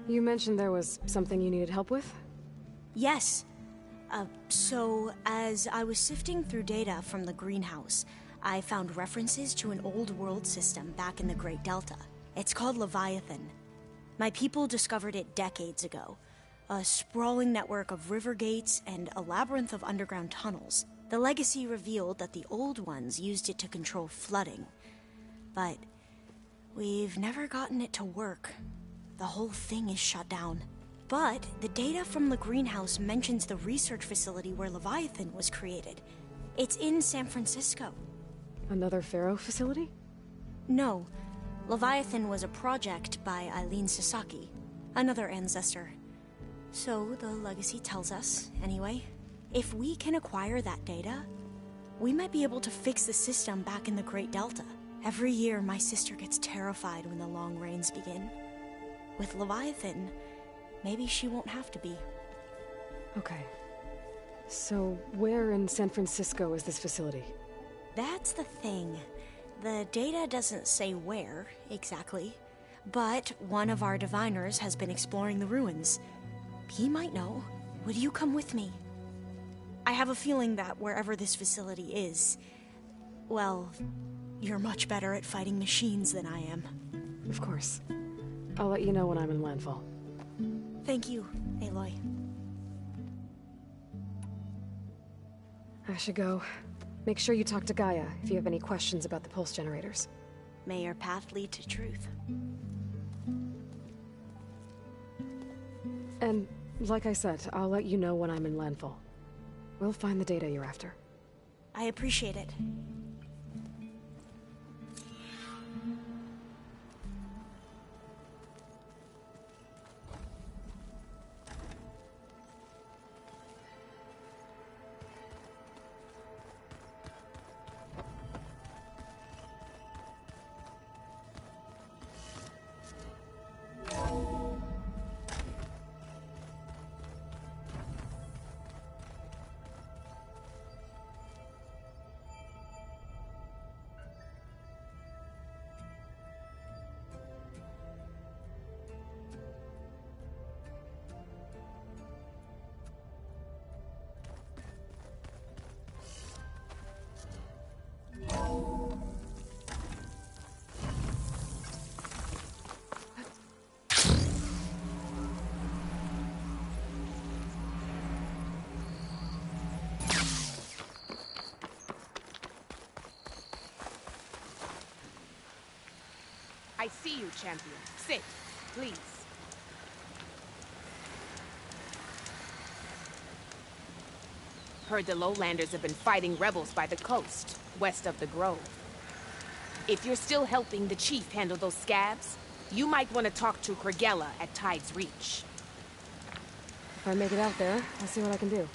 You mentioned there was something you needed help with? Yes. So, as I was sifting through data from the greenhouse, I found references to an old world system back in the Great Delta. It's called Leviathan. My people discovered it decades ago. A sprawling network of river gates and a labyrinth of underground tunnels. The legacy revealed that the Old Ones used it to control flooding. But we've never gotten it to work. The whole thing is shut down. But the data from the greenhouse mentions the research facility where Leviathan was created. It's in San Francisco. Another Pharaoh facility? No. Leviathan was a project by Eileen Sasaki, another ancestor. So the legacy tells us, anyway. If we can acquire that data, we might be able to fix the system back in the Great Delta. Every year, my sister gets terrified when the long rains begin. With Leviathan, maybe she won't have to be. Okay. So, where in San Francisco is this facility? That's the thing. The data doesn't say where, exactly. But one of our diviners has been exploring the ruins. He might know. Would you come with me? I have a feeling that wherever this facility is, well, you're much better at fighting machines than I am. Of course. I'll let you know when I'm in landfall. Thank you, Aloy. I should go. Make sure you talk to Gaia if you have any questions about the pulse generators. May your path lead to truth. And, like I said, I'll let you know when I'm in landfall. We'll find the data you're after. I appreciate it. I see you, champion. Sit, please. Heard the Lowlanders have been fighting rebels by the coast, west of the Grove. If you're still helping the chief handle those scabs, you might want to talk to Kragella at Tide's Reach. If I make it out there, I'll see what I can do.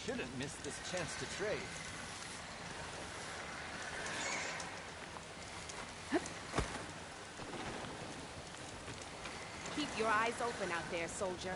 shouldn't miss this chance to trade. Keep your eyes open out there, soldier.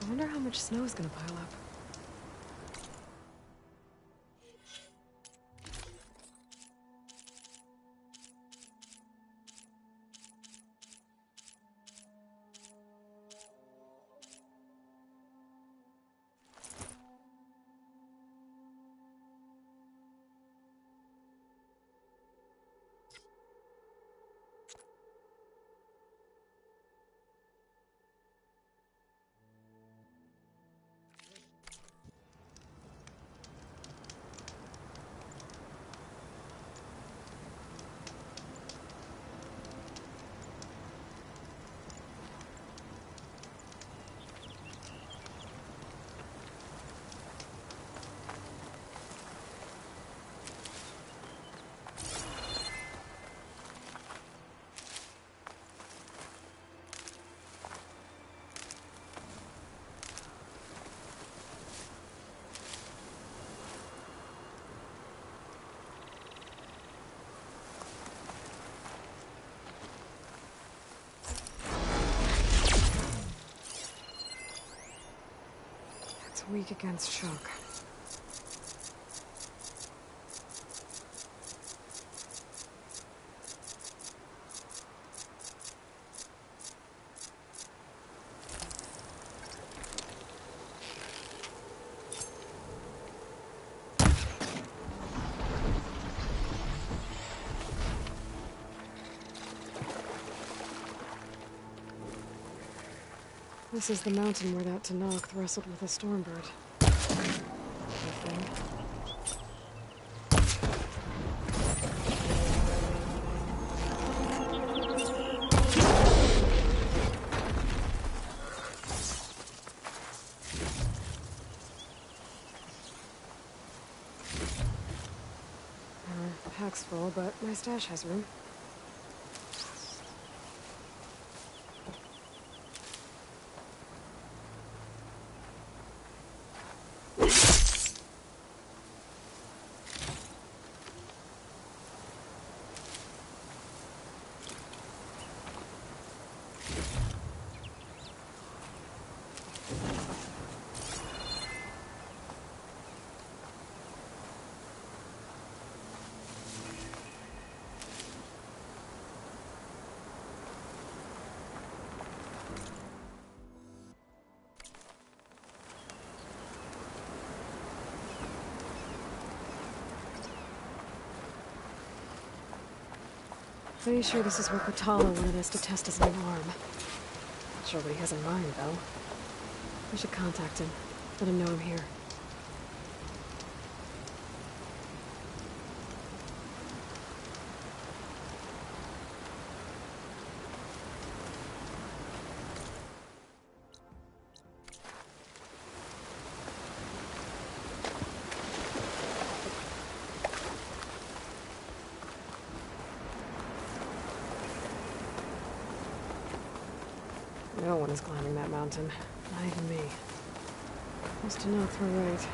I wonder how much snow is gonna pile up. It's weak against shock. This is the mountain where that Tenakth wrestled with a Stormbird. Poor thing. Our pack's full, but my stash has room. Pretty sure this is where Kotala wanted us to test his new arm. Not sure what he has in mind, though. We should contact him. Let him know I'm here. No one is climbing that mountain. Not even me. Those Tenakth were right.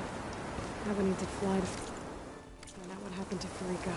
Abba needs to fly to find out what happened to Pharika.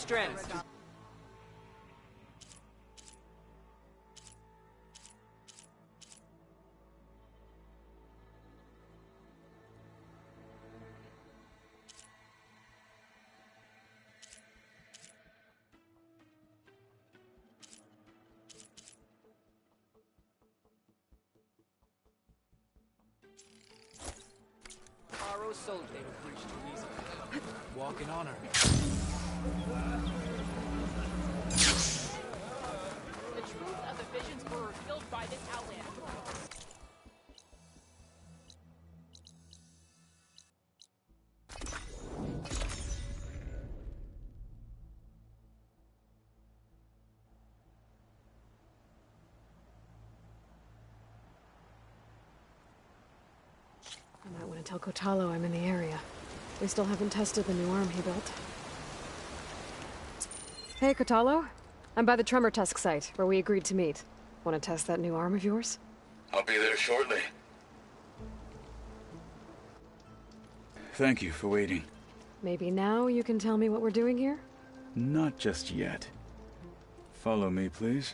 strands. Aro sold they would breach too easily. Walk in honor. The truth of the visions were revealed by this outlander. I might want to tell Kotalo I'm in the area. We still haven't tested the new arm he built. Hey, Kotalo. I'm by the Tremor Tusk site, where we agreed to meet. Want to test that new arm of yours? I'll be there shortly. Thank you for waiting. Maybe now you can tell me what we're doing here? Not just yet. Follow me, please.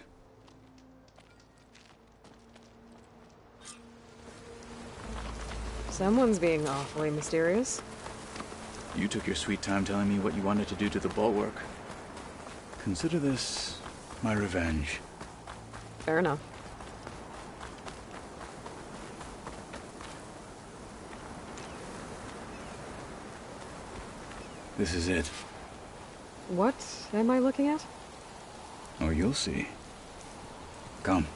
Someone's being awfully mysterious. You took your sweet time telling me what you wanted to do to the bulwark. Consider this my revenge. Fair enough. This is it. What am I looking at? Oh, you'll see. Come.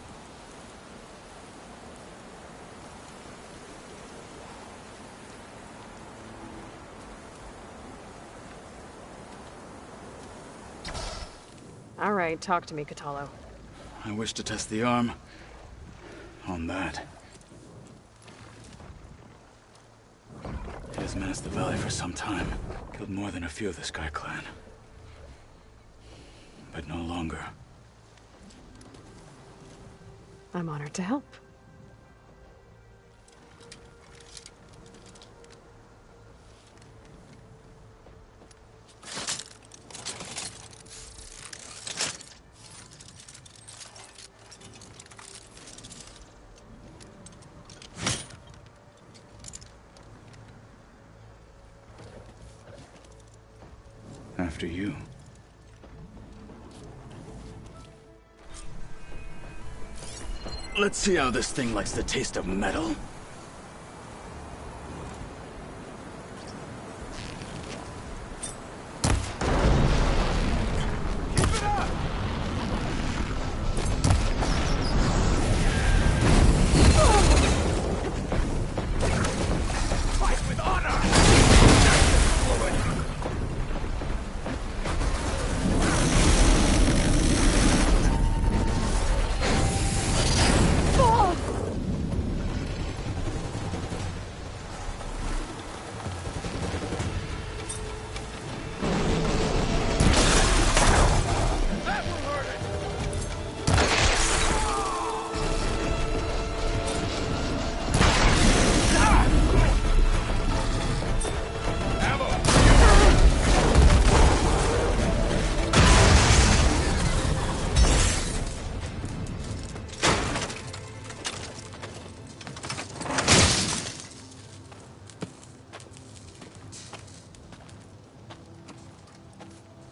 All right, talk to me, Kotalo. I wish to test the arm on that. It has menaced the valley for some time. Killed more than a few of the Sky Clan. But no longer. I'm honored to help. After you. Let's see how this thing likes the taste of metal.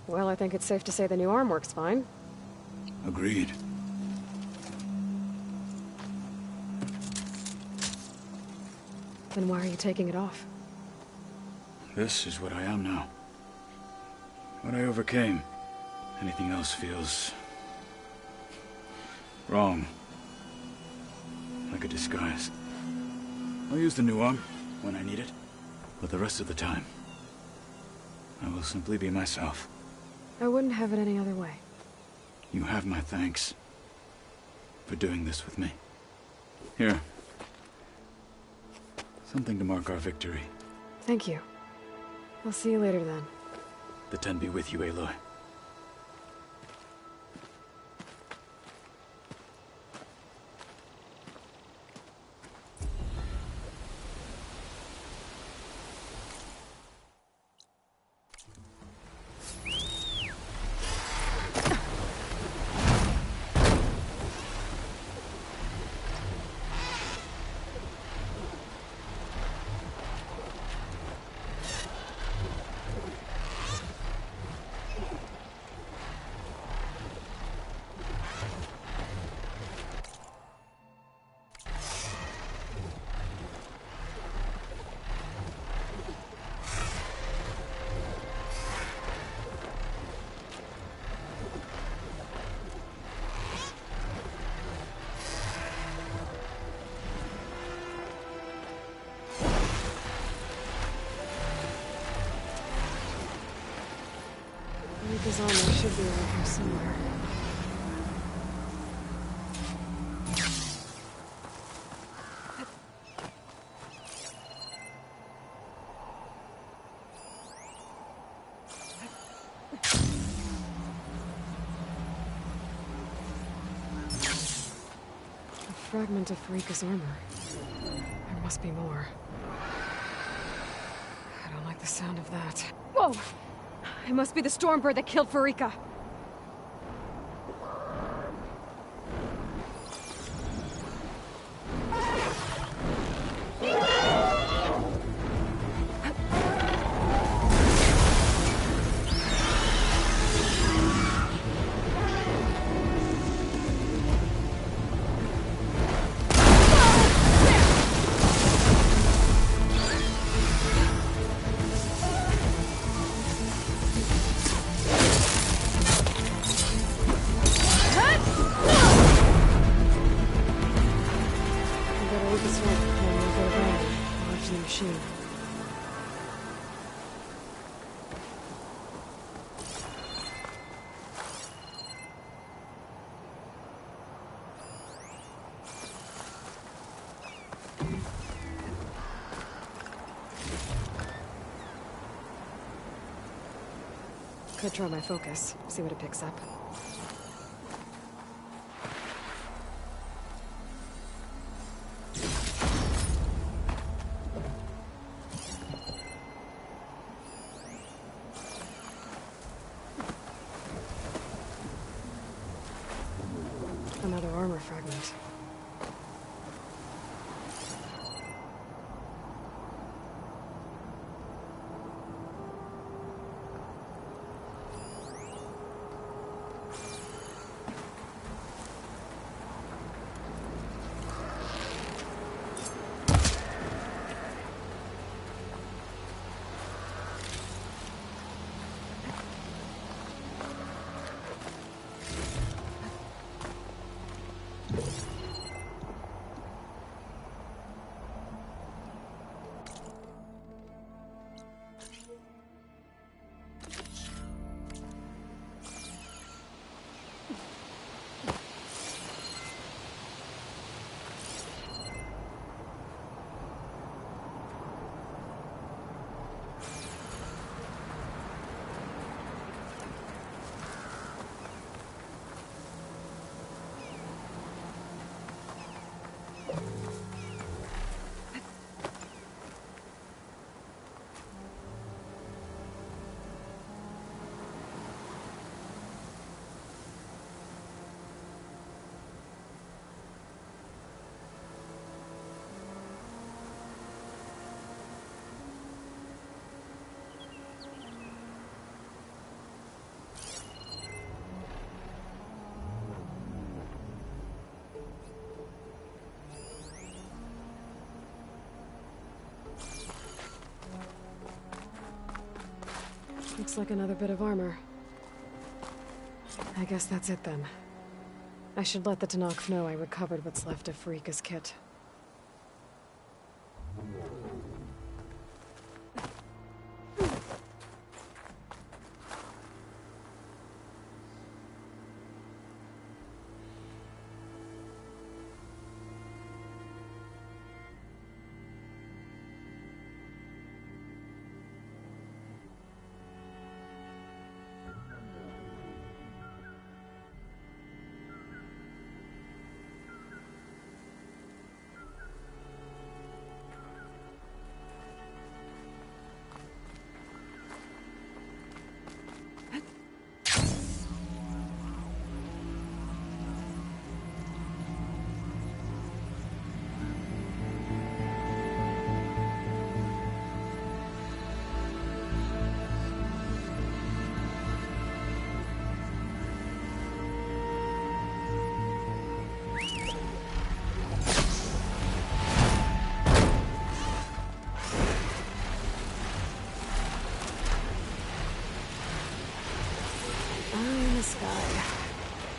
Well, I think it's safe to say the new arm works fine. Agreed. Then why are you taking it off? This is what I am now. What I overcame. Anything else feels wrong. Like a disguise. I'll use the new arm when I need it. But the rest of the time, I will simply be myself. I wouldn't have it any other way. You have my thanks for doing this with me. Here. Something to mark our victory. Thank you. I'll see you later then. The Ten be with you, Aloy. Freaka's armor should be around here somewhere. A fragment of Freaka's armor. There must be more. I don't like the sound of that. Whoa! It must be the Stormbird that killed Farika. Could try my focus, see what it picks up. Another armor fragment. Looks like another bit of armor. I guess that's it then. I should let the Tenakth know I recovered what's left of Farika's kit.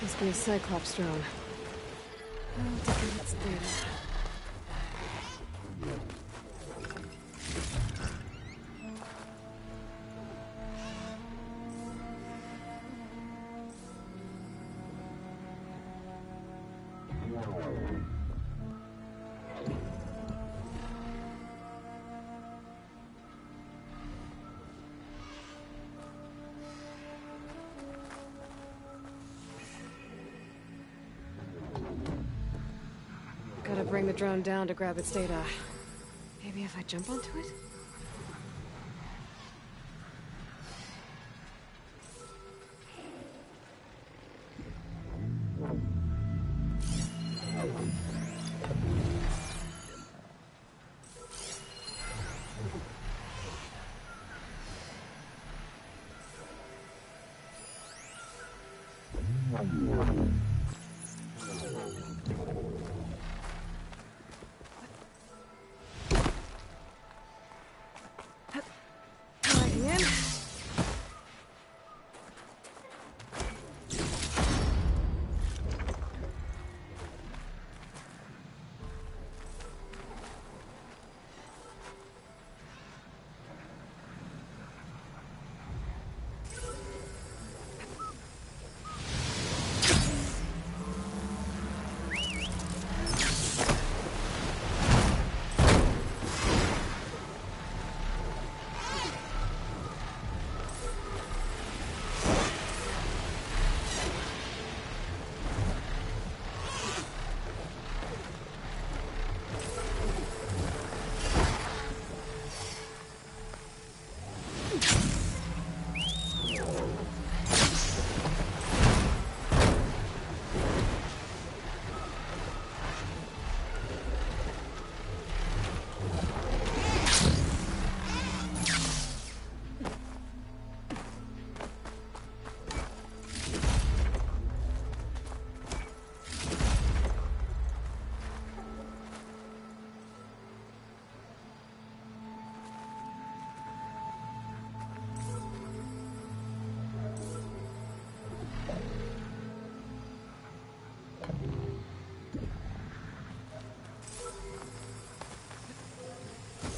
Must be a Cyclops drone. I'll take its data. Gotta bring the drone down to grab its data. Maybe if I jump onto it?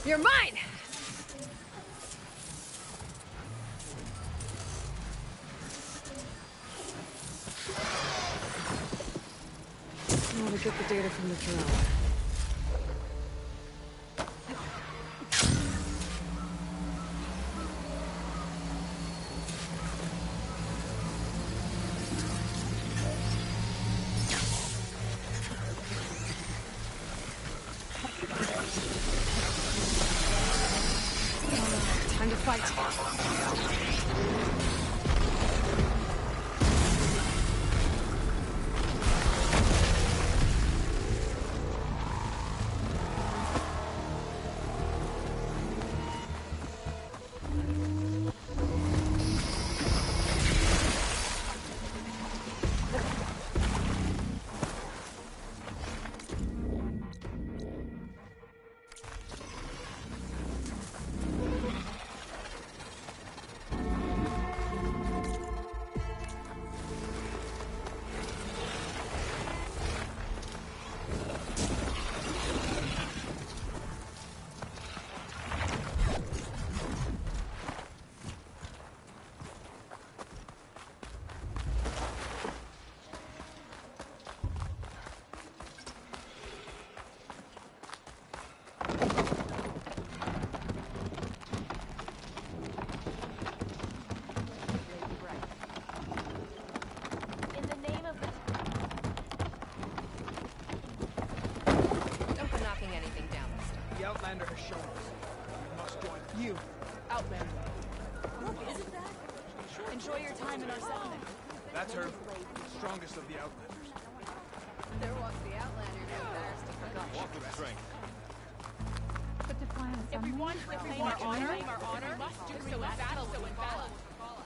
You're mine! Now to get the data from the drone. Time to fight. Outlander has shown us. We must join you, Outlander. Look, isn't that? Enjoy your time in our settlement. That's her. Strongest of the Outlanders. There walks the Outlander who embarrassed to forget. Walk with strength. Everyone, our honor, must do so in battle,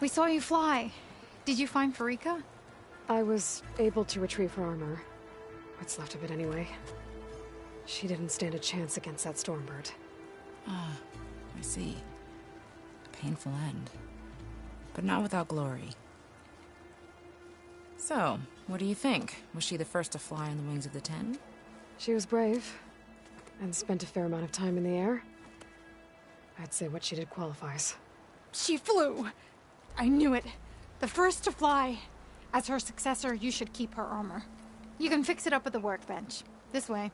We saw you fly. Did you find Farika? I was able to retrieve her armor. What's left of it anyway. She didn't stand a chance against that Stormbird. Ah, I see. A painful end. But not without glory. So, what do you think? Was she the first to fly on the wings of the Ten? She was brave, and spent a fair amount of time in the air. I'd say what she did qualifies. She flew! I knew it. The first to fly. As her successor, you should keep her armor. You can fix it up at the workbench. This way.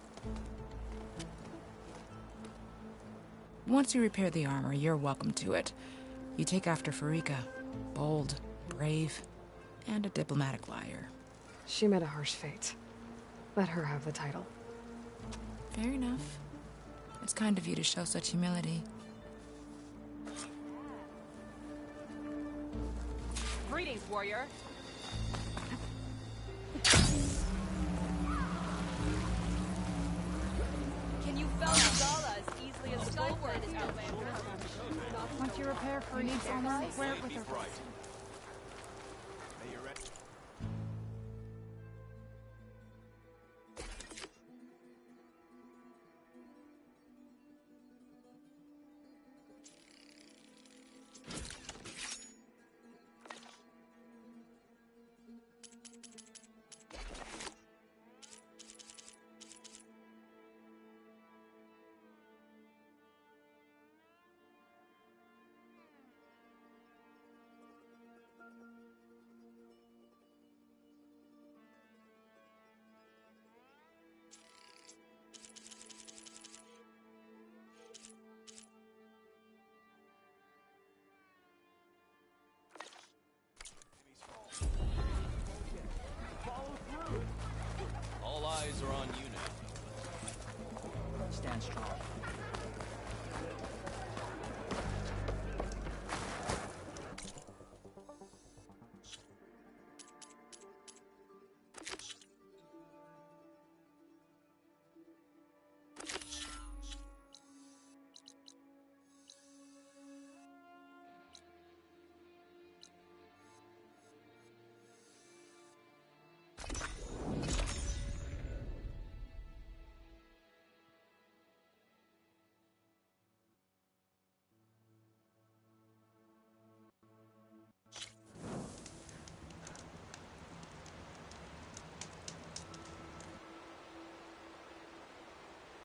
Once you repair the armor, you're welcome to it. You take after Farika. Bold, brave, and a diplomatic liar. She met a harsh fate. Let her have the title. Fair enough. It's kind of you to show such humility. Greetings, warrior. Can you fell Zala as easily as Skyflint is Outlander? Once you repair Farid's armor, wear it with her. All eyes are on you now. Stand strong.